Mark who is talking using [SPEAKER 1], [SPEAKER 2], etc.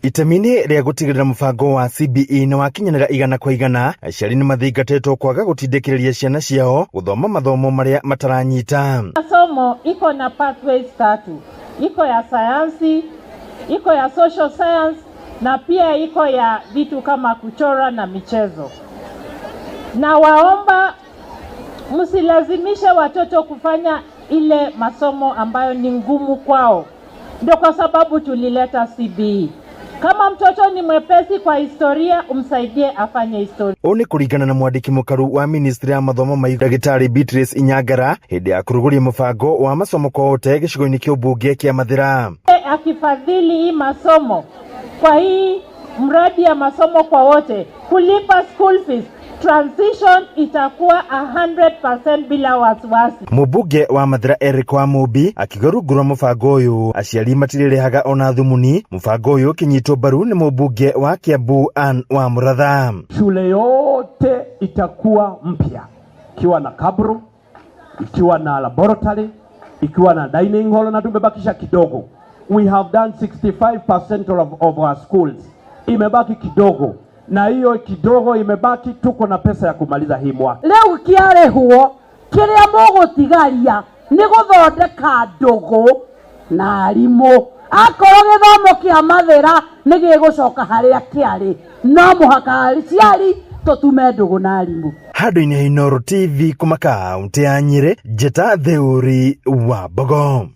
[SPEAKER 1] Itemini ria gutigirira mubango wa CBE na wakinyanira igana kwa igana, aciari ni mathingatetwo kwaga gutindikiriria ciana ciao guthoma mathomo maria mataranyita.
[SPEAKER 2] Masomo iko na pathways 3. Iko ya sayansi, iko ya social science na pia iko ya vitu kama kuchora na michezo. Na waomba msilazimishe watoto kufanya ile masomo ambayo ni ngumu kwao. Ndio kwa sababu tulileta CBE. Kama mtoto ni mwepesi kwa historia, umsaidie afanye historia.
[SPEAKER 1] Oni kuringana na mwandiki mukaru wa Ministry ya Mathomo ma Dagitari Beatrice Inyangara hindi ya kuruguria mubango wa masomo kwa wote gicigo-ini kia ubunge kia Mathira.
[SPEAKER 2] Akifadhili hii masomo kwa hii mradi ya masomo kwa wote, kulipa school fees, transition itakuwa 100% bila wasiwasi.
[SPEAKER 1] Mubunge wa Mathira Eric Wamubi akigurugura mubango uyu, aciari matirirehaga ona thumuni. Mubango uyu kinyitwo baru ni mubunge wa Kiambu Ann wa Muratha.
[SPEAKER 3] Shule yote itakuwa mpya, ikiwa na kabro, ikiwa na laboratory, ikiwa na dining hall, na tumebakisha kidogo. We have done 65% of our schools. Imebaki kidogo, na hiyo kidogo imebaki, tuko na pesa ya kumaliza hii mwaka.
[SPEAKER 4] Leo kiare huo kiria mugotigaria ni guthondeka ndugu na arimũ. Akorwo githomo kia Mathira ni gigucoka haria kiari, no muhaka aciari tutume ndugu na arimũ.
[SPEAKER 1] Handũ-inĩ ha Inooro TV kuma kaunti ya Nyeri, Njeta Theuri wa Bogo.